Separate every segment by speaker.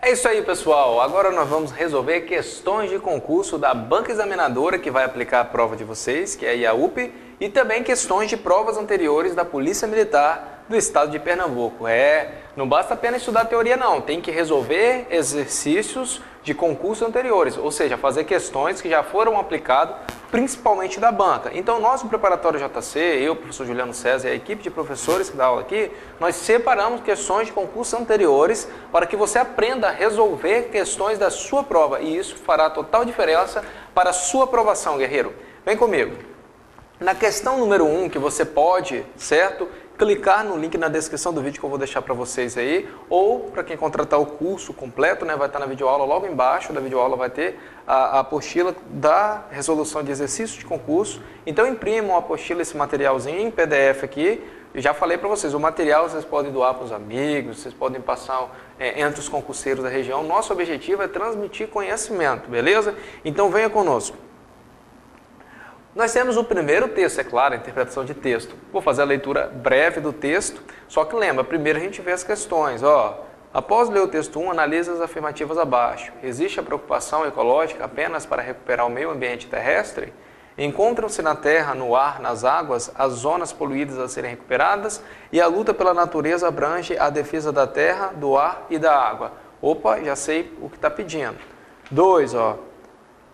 Speaker 1: É isso aí, pessoal. Agora nós vamos resolver questões de concurso da banca examinadora que vai aplicar a prova de vocês, que é a IAUP, e também questões de provas anteriores da Polícia Militar do Estado de Pernambuco. Não basta apenas estudar teoria não, tem que resolver exercícios de concurso anteriores, ou seja, fazer questões que já foram aplicadas, principalmente da banca. Então, nós no Preparatório JC, eu, professor Juliano César e a equipe de professores que dá aula aqui, nós separamos questões de concurso anteriores para que você aprenda a resolver questões da sua prova, e isso fará total diferença para a sua aprovação, guerreiro. Vem comigo. Na questão número 1, que você pode, certo, clicar no link na descrição do vídeo que eu vou deixar para vocês aí, ou para quem contratar o curso completo, né, vai estar na videoaula logo embaixo da videoaula, vai ter a apostila da resolução de exercício de concurso. Então imprimam a apostila, esse materialzinho em PDF aqui. Eu já falei para vocês, o material vocês podem doar para os amigos, vocês podem passar entre os concurseiros da região. Nosso objetivo é transmitir conhecimento, beleza? Então venha conosco. Nós temos o primeiro texto, é claro, a interpretação de texto. Vou fazer a leitura breve do texto, só que lembra, primeiro a gente vê as questões. Após ler o texto 1, analise as afirmativas abaixo. Existe a preocupação ecológica apenas para recuperar o meio ambiente terrestre? Encontram-se na terra, no ar, nas águas, as zonas poluídas a serem recuperadas e a luta pela natureza abrange a defesa da terra, do ar e da água. Opa, já sei o que está pedindo. 2,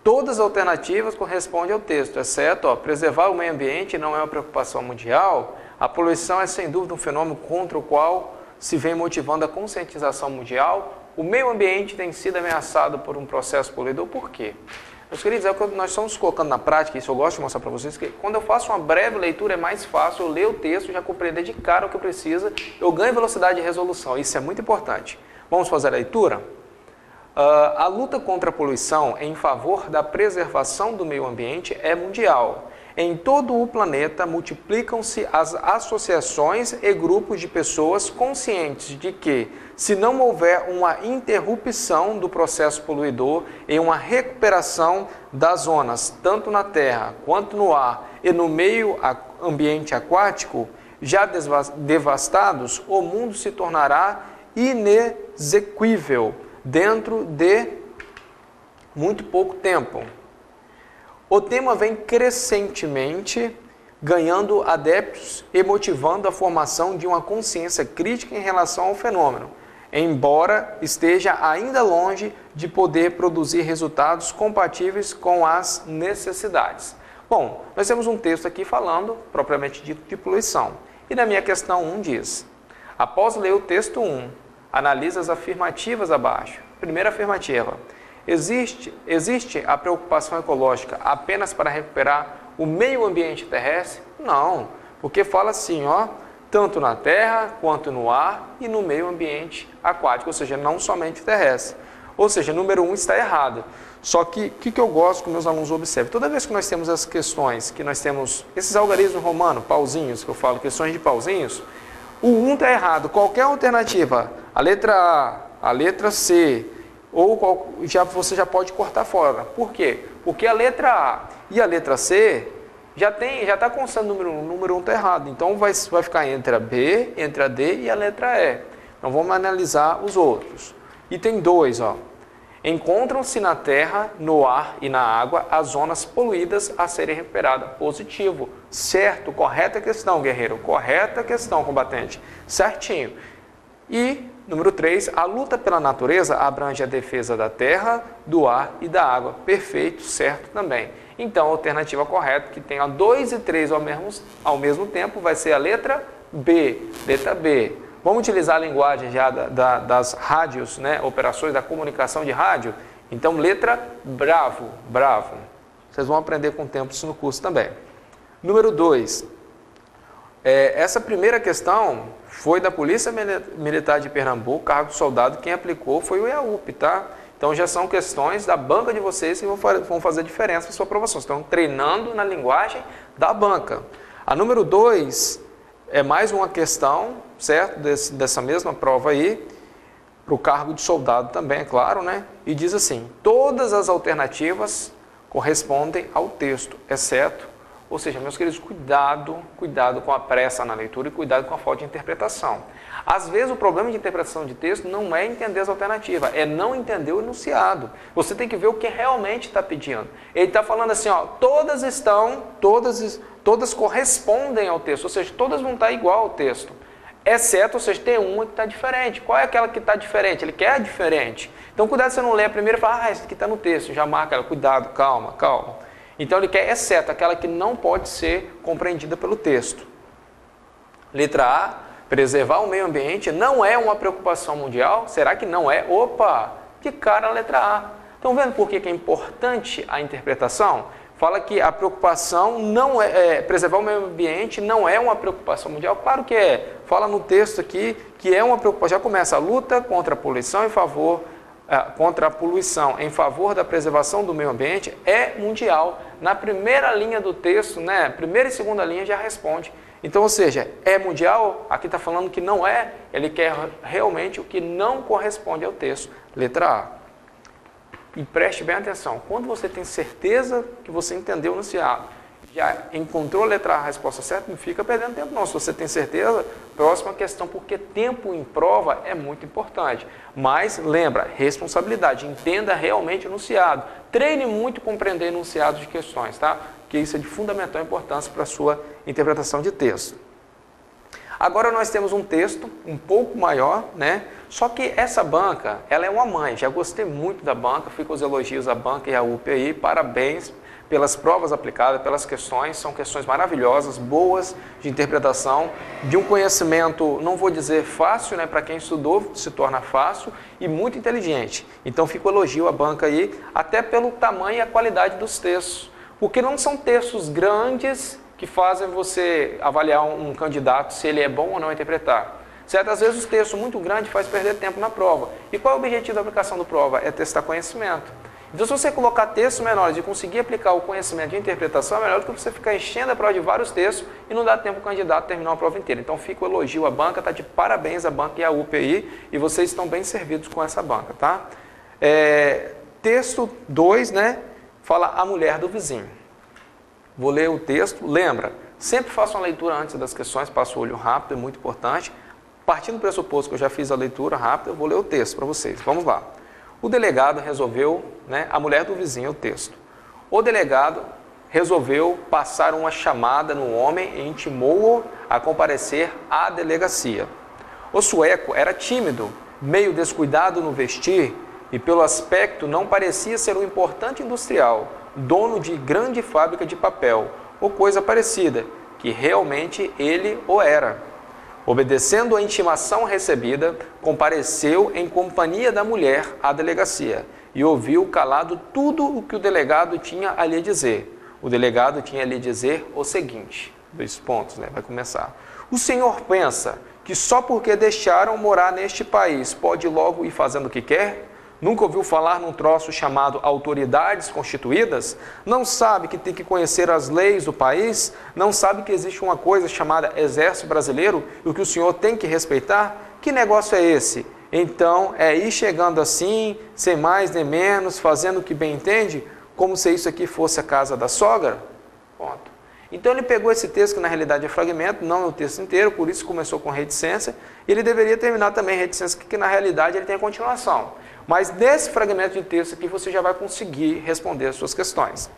Speaker 1: todas as alternativas correspondem ao texto, exceto preservar o meio ambiente não é uma preocupação mundial. A poluição é sem dúvida um fenômeno contra o qual se vem motivando a conscientização mundial. O meio ambiente tem sido ameaçado por um processo poluidor. Por quê? Meus queridos, é o que nós estamos colocando na prática, isso eu gosto de mostrar para vocês, que quando eu faço uma breve leitura é mais fácil eu ler o texto, já compreender de cara o que eu preciso, eu ganho velocidade de resolução, isso é muito importante. Vamos fazer a leitura? A luta contra a poluição em favor da preservação do meio ambiente é mundial. Em todo o planeta multiplicam-se as associações e grupos de pessoas conscientes de que, se não houver uma interrupção do processo poluidor e uma recuperação das zonas, tanto na terra quanto no ar e no meio ambiente aquático, já devastados, o mundo se tornará inexequível dentro de muito pouco tempo. O tema vem crescentemente ganhando adeptos e motivando a formação de uma consciência crítica em relação ao fenômeno, embora esteja ainda longe de poder produzir resultados compatíveis com as necessidades. Bom, nós temos um texto aqui falando, propriamente dito, de poluição. E na minha questão 1 diz, após ler o texto 1, analisa as afirmativas abaixo. Primeira afirmativa. Existe a preocupação ecológica apenas para recuperar o meio ambiente terrestre? Não, porque fala assim, tanto na terra, quanto no ar e no meio ambiente aquático, ou seja, não somente terrestre. Ou seja, número 1 está errado. Só que o que eu gosto que meus alunos observem? Toda vez que nós temos as questões, que nós temos esses algarismos romanos, pauzinhos, que eu falo, questões de pauzinhos, o 1 está errado. Qualquer alternativa, a letra A, a letra C, você já pode cortar fora. Por quê? Porque a letra A e a letra C já está constando o número 1 está errado. Então vai ficar entre a B, entre a D e a letra E. Então vamos analisar os outros. Item 2, encontram-se na terra, no ar e na água as zonas poluídas a serem recuperadas. Positivo. Certo, correta questão, guerreiro. Correta questão, combatente. Certinho. E número 3, a luta pela natureza abrange a defesa da terra, do ar e da água. Perfeito, certo também. Então, a alternativa correta, que tem a 2 e 3 ao mesmo tempo, vai ser a letra B. Letra B. Vamos utilizar a linguagem já das rádios, né? Operações da comunicação de rádio. Então, letra bravo. Vocês vão aprender com o tempo isso no curso também. Número 2. Essa primeira questão foi da Polícia Militar de Pernambuco, cargo de soldado, quem aplicou foi o IAUP, tá? Então já são questões da banca de vocês que vão fazer diferença na sua aprovação. Estão treinando na linguagem da banca. A número 2 é mais uma questão, certo? Dessa mesma prova aí, para o cargo de soldado também, é claro, né? E diz assim, todas as alternativas correspondem ao texto, exceto Ou seja, meus queridos, cuidado com a pressa na leitura e cuidado com a falta de interpretação. Às vezes o problema de interpretação de texto não é entender as alternativas, é não entender o enunciado. Você tem que ver o que realmente está pedindo. Ele está falando assim, ó, todas correspondem ao texto, ou seja, todas vão estar igual ao texto. Exceto, ou seja, tem uma que está diferente. Qual é aquela que está diferente? Ele quer diferente. Então, cuidado se você não lê a primeira e fala, essa aqui está no texto, já marca ela, cuidado, calma. Então, ele quer, exceto aquela que não pode ser compreendida pelo texto. Letra A, preservar o meio ambiente não é uma preocupação mundial? Será que não é? Opa, que cara a letra A. Estão vendo por que é importante a interpretação? Fala que a preocupação não preservar o meio ambiente não é uma preocupação mundial. Claro que é. Fala no texto aqui que é uma preocupação. Já começa a luta contra a poluição em favor da preservação do meio ambiente é mundial. Na primeira linha do texto, né, primeira e segunda linha já responde. Então, ou seja, é mundial? Aqui está falando que não é. Ele quer realmente o que não corresponde ao texto. Letra A. E preste bem atenção, quando você tem certeza que você entendeu o enunciado, já encontrou a letra A, a resposta certa, não fica perdendo tempo não. Se você tem certeza, próxima questão, porque tempo em prova é muito importante. Mas lembra, responsabilidade, entenda realmente o enunciado. Treine muito compreender enunciados de questões, tá? Porque isso é de fundamental importância para a sua interpretação de texto. Agora nós temos um texto um pouco maior, né? Só que essa banca, ela é uma mãe. Já gostei muito da banca, fico os elogios à banca e à UP aí. Parabéns pelas provas aplicadas, pelas questões. São questões maravilhosas, boas de interpretação, de um conhecimento, não vou dizer fácil, né? Para quem estudou, se torna fácil e muito inteligente. Então fico o elogio à banca aí, até pelo tamanho e a qualidade dos textos. Porque não são textos grandes que fazem você avaliar um candidato se ele é bom ou não a interpretar. Certas vezes os textos muito grandes fazem perder tempo na prova. E qual é o objetivo da aplicação da prova? É testar conhecimento. Então, se você colocar textos menores e conseguir aplicar o conhecimento de interpretação, é melhor do que você ficar enchendo a prova de vários textos e não dar tempo para o candidato terminar a prova inteira. Então, fica o elogio à banca, tá de parabéns à banca e à UPI, e vocês estão bem servidos com essa banca, tá? Texto 2, né? Fala a mulher do vizinho. Vou ler o texto, lembra, sempre faça uma leitura antes das questões, passa o olho rápido, é muito importante. Partindo do pressuposto que eu já fiz a leitura rápida, eu vou ler o texto para vocês. Vamos lá. O delegado resolveu, né, a mulher do vizinho, é o texto. O delegado resolveu passar uma chamada no homem e intimou-o a comparecer à delegacia. O sueco era tímido, meio descuidado no vestir e pelo aspecto não parecia ser um importante industrial, dono de grande fábrica de papel, ou coisa parecida, que realmente ele o era. Obedecendo à intimação recebida, compareceu em companhia da mulher à delegacia e ouviu calado tudo o que o delegado tinha a lhe dizer. O delegado tinha a lhe dizer o seguinte, 2 pontos, né? Vai começar. O senhor pensa que só porque deixaram morar neste país pode logo ir fazendo o que quer? Nunca ouviu falar num troço chamado autoridades constituídas? Não sabe que tem que conhecer as leis do país? Não sabe que existe uma coisa chamada Exército Brasileiro e o que o senhor tem que respeitar? Que negócio é esse? Então, é ir chegando assim, sem mais nem menos, fazendo o que bem entende, como se isso aqui fosse a casa da sogra? Ponto. Então ele pegou esse texto, que na realidade é fragmento, não é o texto inteiro, por isso começou com reticência, e ele deveria terminar também reticência, que na realidade ele tem a continuação. Mas nesse fragmento de texto aqui você já vai conseguir responder as suas questões.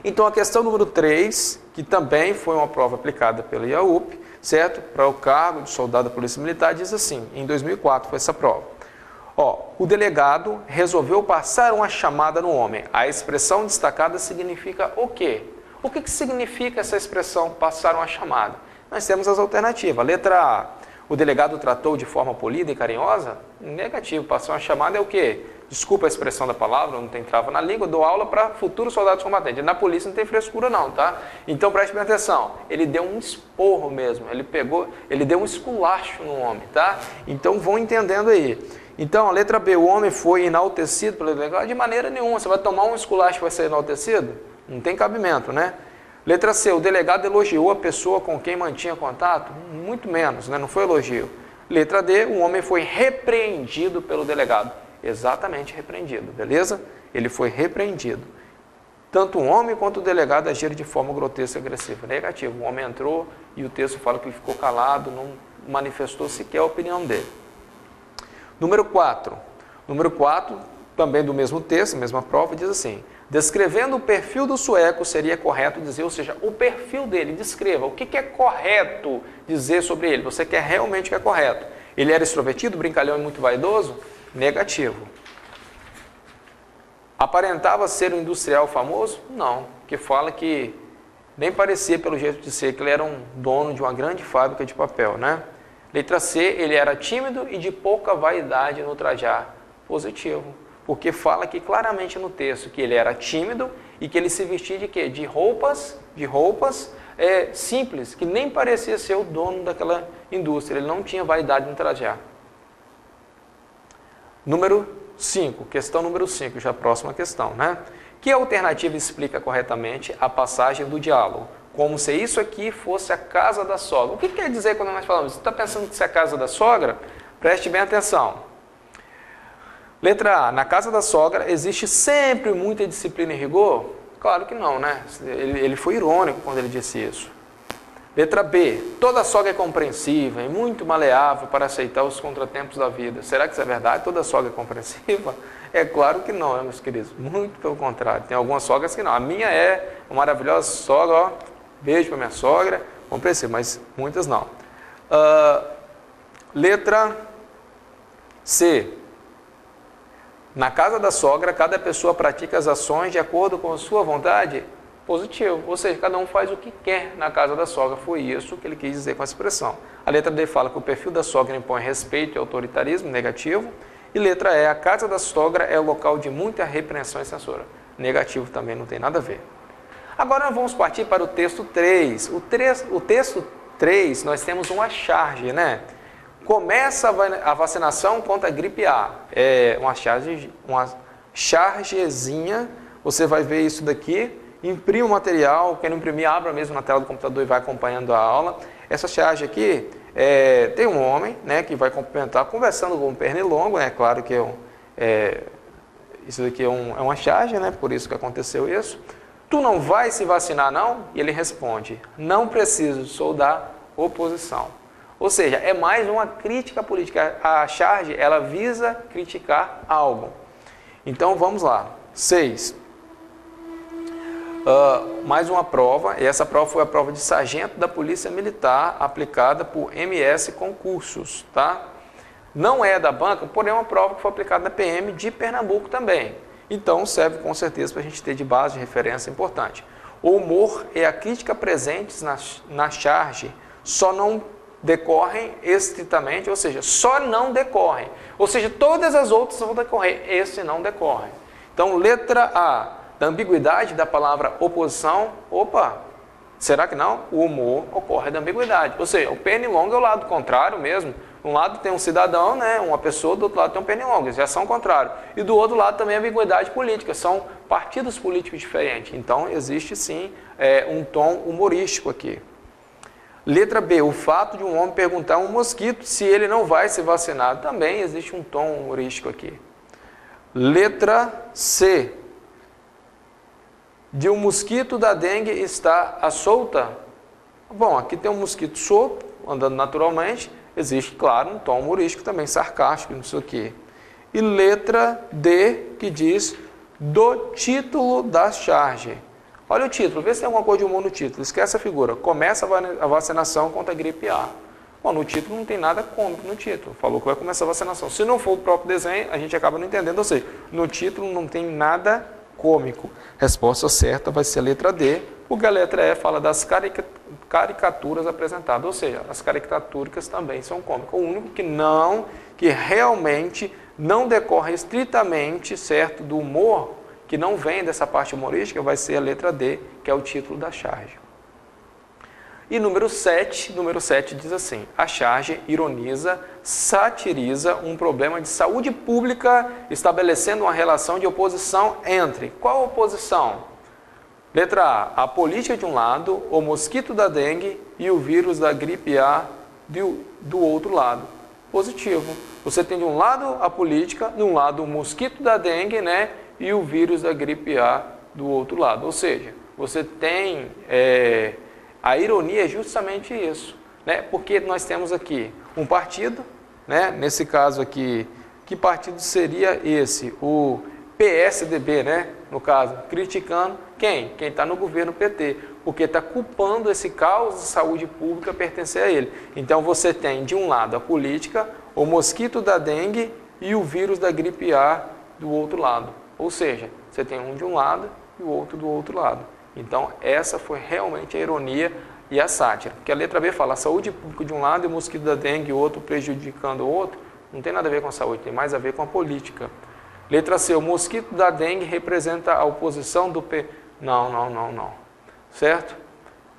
Speaker 1: Então a questão número 3, que também foi uma prova aplicada pela IAUP, certo? Para o cargo de soldado da Polícia Militar, diz assim, em 2004 foi essa prova. O delegado resolveu passar uma chamada no homem. A expressão destacada significa o quê? O que significa essa expressão, passar uma chamada? Nós temos as alternativas. Letra A, o delegado tratou de forma polida e carinhosa? Negativo, passar uma chamada é o quê? Desculpa a expressão da palavra, não tem trava na língua, dou aula para futuros soldados combatentes. Na polícia não tem frescura não, tá? Então preste bem atenção, ele deu um esporro mesmo, ele deu um esculacho no homem, tá? Então vão entendendo aí. Então a letra B, o homem foi enaltecido pelo delegado? De maneira nenhuma, você vai tomar um esculacho e vai ser enaltecido? Não tem cabimento, né? Letra C, o delegado elogiou a pessoa com quem mantinha contato? Muito menos, né? Não foi elogio. Letra D, o homem foi repreendido pelo delegado. Exatamente repreendido, beleza? Ele foi repreendido. Tanto o homem quanto o delegado agiram de forma grotesca e agressiva. Negativo. O homem entrou e o texto fala que ele ficou calado, não manifestou sequer a opinião dele. Número 4. Número 4, também do mesmo texto, mesma prova, diz assim: descrevendo o perfil do sueco, seria correto dizer, ou seja, o perfil dele, descreva o que é correto dizer sobre ele. Você quer realmente o que é correto. Ele era extrovertido, brincalhão e muito vaidoso? Negativo. Aparentava ser um industrial famoso? Não, que fala que nem parecia pelo jeito de ser que ele era um dono de uma grande fábrica de papel, né? Letra C, ele era tímido e de pouca vaidade no trajar. Positivo, porque fala aqui claramente no texto que ele era tímido e que ele se vestia de quê? De roupas simples, que nem parecia ser o dono daquela indústria, ele não tinha vaidade no trajar. Número 5, questão número 5, já a próxima questão, né? Que alternativa explica corretamente a passagem do diálogo? Como se isso aqui fosse a casa da sogra. O que quer dizer quando nós falamos? Você está pensando que isso é a casa da sogra? Preste bem atenção. Letra A, na casa da sogra existe sempre muita disciplina e rigor? Claro que não, né? Ele foi irônico quando ele disse isso. Letra B, toda sogra é compreensiva e muito maleável para aceitar os contratempos da vida. Será que isso é verdade? Toda sogra é compreensiva? É claro que não, meus queridos. Muito pelo contrário. Tem algumas sogras que não. A minha é uma maravilhosa sogra, ó. Beijo para minha sogra, compreensiva, mas muitas não. Letra C. Na casa da sogra, cada pessoa pratica as ações de acordo com a sua vontade? Positivo, ou seja, cada um faz o que quer na casa da sogra. Foi isso que ele quis dizer com essa expressão. A letra D fala que o perfil da sogra impõe respeito e autoritarismo, negativo. E letra E, a casa da sogra é o local de muita repreensão e censura. Negativo também, não tem nada a ver. Agora nós vamos partir para o texto 3. O texto 3, nós temos uma charge, né? Começa a vacinação contra a gripe A. É uma chargezinha, você vai ver isso daqui, imprime o material, quem não imprimir, abra mesmo na tela do computador e vai acompanhando a aula. Essa charge aqui, tem um homem, né, que vai complementar, conversando com o pernilongo, né, claro que isso daqui é uma charge, né, por isso que aconteceu isso. Tu não vai se vacinar não? E ele responde, não preciso, sou da oposição. Ou seja, é mais uma crítica política. A charge, ela visa criticar algo. Então, vamos lá. 6. Mais uma prova, e essa prova foi a prova de sargento da Polícia Militar, aplicada por MS Concursos, tá? Não é da banca, porém é uma prova que foi aplicada na PM de Pernambuco também. Então, serve com certeza para a gente ter de base de referência importante. O humor e a crítica presentes na charge só não decorrem estritamente, ou seja, só não decorrem. Ou seja, todas as outras vão decorrer, esse não decorre. Então, letra A, da ambiguidade da palavra oposição, opa, será que não? O humor ocorre da ambiguidade. Ou seja, o pernilongo é o lado contrário mesmo. Um lado tem um cidadão, né, uma pessoa, do outro lado tem um pernilongo, eles já são contrários. E do outro lado também a ambiguidade política, são partidos políticos diferentes. Então, existe sim um tom humorístico aqui. Letra B, o fato de um homem perguntar a um mosquito se ele não vai se vacinar. Também existe um tom humorístico aqui. Letra C, de um mosquito da dengue está à solta. Bom, aqui tem um mosquito solto, andando naturalmente. Existe, claro, um tom humorístico também, sarcástico, não sei o quê. E letra D, que diz do título da charge. Olha o título, vê se tem alguma coisa de humor no título. Esquece a figura. Começa a vacinação contra a gripe A. Bom, no título não tem nada cômico no título. Falou que vai começar a vacinação. Se não for o próprio desenho, a gente acaba não entendendo. Ou seja, no título não tem nada cômico. Resposta certa vai ser a letra D, porque a letra E fala das caricaturas apresentadas. Ou seja, as caricaturas também são cômicas. O único que realmente não decorre estritamente, certo, do humor, que não vem dessa parte humorística, vai ser a letra D, que é o título da charge. E número 7 diz assim, a charge ironiza, satiriza um problema de saúde pública, estabelecendo uma relação de oposição entre, qual oposição? Letra A, a política de um lado, o mosquito da dengue e o vírus da gripe A do outro lado. Positivo. Você tem de um lado a política, de um lado o mosquito da dengue, né? E o vírus da gripe A do outro lado. Ou seja, você tem a ironia é justamente isso, né? Porque nós temos aqui um partido, né? Nesse caso aqui, que partido seria esse? O PSDB, né? No caso, criticando quem? Quem está no governo PT, porque está culpando esse caos de saúde pública pertencer a ele. Então você tem de um lado a política, o mosquito da dengue e o vírus da gripe A do outro lado. Ou seja, você tem um de um lado e o outro do outro lado. Então essa foi realmente a ironia e a sátira. Porque a letra B fala a saúde pública de um lado e o mosquito da dengue e o outro prejudicando o outro. Não tem nada a ver com a saúde, tem mais a ver com a política. Letra C, o mosquito da dengue representa a oposição do P. Não. Certo?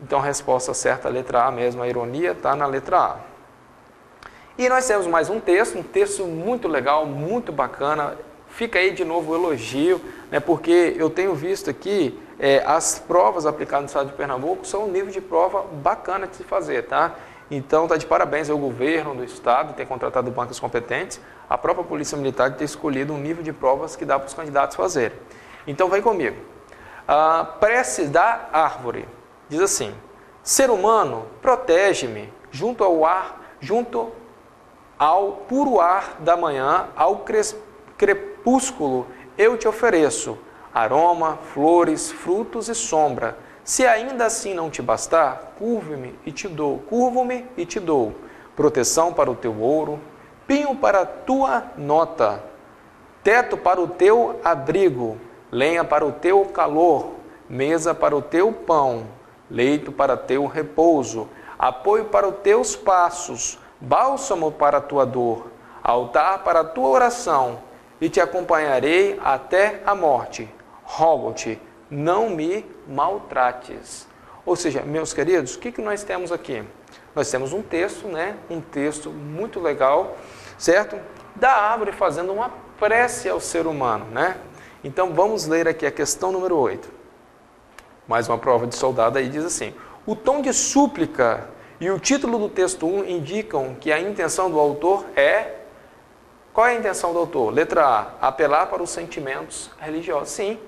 Speaker 1: Então a resposta certa, a letra A mesmo, a ironia está na letra A. E nós temos mais um texto muito legal, muito bacana. Fica aí de novo o elogio, né, porque eu tenho visto aqui as provas aplicadas no estado de Pernambuco são um nível de prova bacana de se fazer, tá? Então está de parabéns ao governo do estado de ter contratado bancos competentes, a própria Polícia Militar de ter escolhido um nível de provas que dá para os candidatos fazerem. Então vem comigo. A prece da árvore diz assim: ser humano, protege-me junto ao puro ar da manhã, ao crepúsculo eu te ofereço aroma, flores, frutos e sombra. Se ainda assim não te bastar, curvo-me e te dou proteção para o teu ouro, pinho para a tua nota, teto para o teu abrigo, lenha para o teu calor, mesa para o teu pão, leito para teu repouso, apoio para os teus passos, bálsamo para a tua dor, altar para a tua oração, e te acompanharei até a morte. Rogo-te, não me maltrates. Ou seja, meus queridos, o que nós temos aqui? Nós temos um texto, né? Um texto muito legal, certo? Da árvore fazendo uma prece ao ser humano, né? Então vamos ler aqui a questão número 8. Mais uma prova de soldado aí diz assim: o tom de súplica e o título do texto 1 indicam que a intenção do autor é... Qual é a intenção do autor? Letra A, apelar para os sentimentos religiosos. Sim,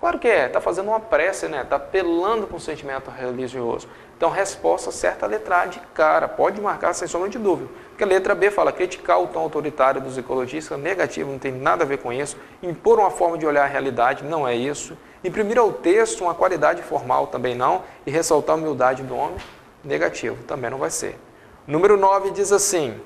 Speaker 1: claro que é. Está fazendo uma prece, né? Está apelando para um sentimento religioso. Então, resposta certa, letra A de cara. Pode marcar sem sombra de dúvida. Porque a letra B fala criticar o tom autoritário dos ecologistas, negativo, não tem nada a ver com isso. Impor uma forma de olhar a realidade, não é isso. Imprimir ao texto uma qualidade formal, também não. E ressaltar a humildade do homem, negativo, também não vai ser. Número 9 diz assim: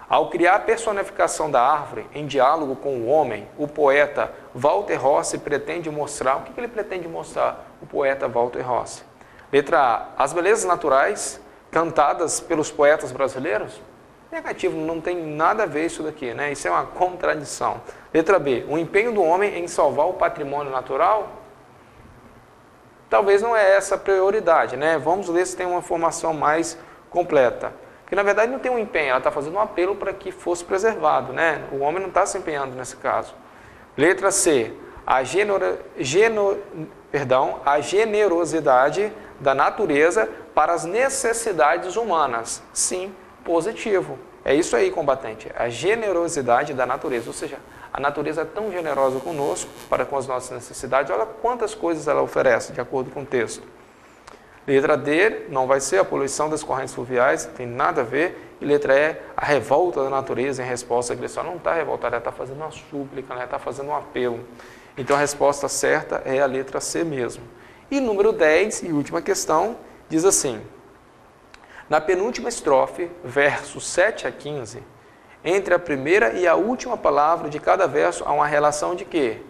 Speaker 1: ao criar a personificação da árvore em diálogo com o homem, o poeta Walter Rossi pretende mostrar... O que ele pretende mostrar, o poeta Walter Rossi? Letra A, as belezas naturais cantadas pelos poetas brasileiros? Negativo, não tem nada a ver isso daqui, né? Isso é uma contradição. Letra B, o empenho do homem em salvar o patrimônio natural? Talvez não é essa a prioridade, né? Vamos ver se tem uma informação mais completa. Porque, na verdade, não tem um empenho, ela está fazendo um apelo para que fosse preservado, né? O homem não está se empenhando nesse caso. Letra C, a generosidade da natureza para as necessidades humanas. Sim, positivo. É isso aí, combatente, a generosidade da natureza, ou seja, a natureza é tão generosa conosco, para com as nossas necessidades, olha quantas coisas ela oferece, de acordo com o texto. Letra D, não vai ser a poluição das correntes fluviais, não tem nada a ver. E letra E, a revolta da natureza em resposta à agressão. Não está revoltada, ela está fazendo uma súplica, ela está fazendo um apelo. Então a resposta certa é a letra C mesmo. E número 10, e última questão, diz assim: na penúltima estrofe, versos 7 a 15, entre a primeira e a última palavra de cada verso há uma relação de quê?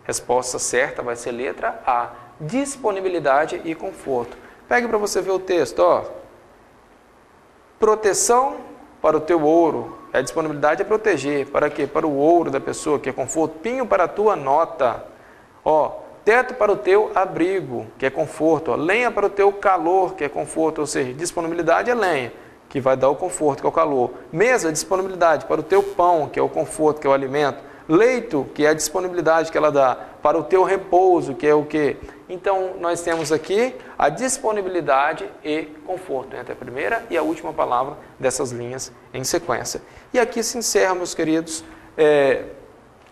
Speaker 1: Resposta certa vai ser letra A, disponibilidade e conforto. Pegue para você ver o texto, ó. Proteção para o teu ouro. A disponibilidade é proteger. Para quê? Para o ouro da pessoa, que é conforto. Pinho para a tua nota. Ó, teto para o teu abrigo, que é conforto. Ó. Lenha para o teu calor, que é conforto. Ou seja, disponibilidade é lenha, que vai dar o conforto, que é o calor. Mesa, disponibilidade para o teu pão, que é o conforto, que é o alimento. Leito, que é a disponibilidade que ela dá. Para o teu repouso, que é o quê? Então, nós temos aqui a disponibilidade e conforto entre a primeira e a última palavra dessas linhas em sequência. E aqui se encerra, meus queridos,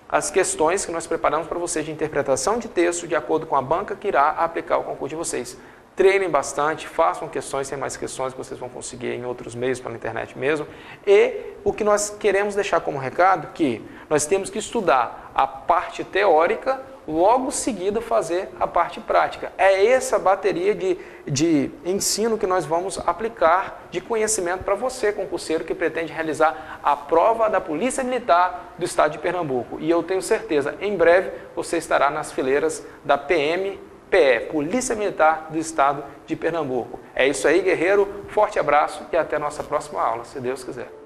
Speaker 1: as questões que nós preparamos para vocês de interpretação de texto de acordo com a banca que irá aplicar o concurso de vocês. Treinem bastante, façam questões, tem mais questões que vocês vão conseguir em outros meios, pela internet mesmo. E o que nós queremos deixar como recado, que nós temos que estudar a parte teórica, logo seguida fazer a parte prática. É essa bateria de ensino que nós vamos aplicar de conhecimento para você, concurseiro, que pretende realizar a prova da Polícia Militar do Estado de Pernambuco. E eu tenho certeza, em breve, você estará nas fileiras da PMPE, Polícia Militar do Estado de Pernambuco. É isso aí, guerreiro. Forte abraço e até a nossa próxima aula, se Deus quiser.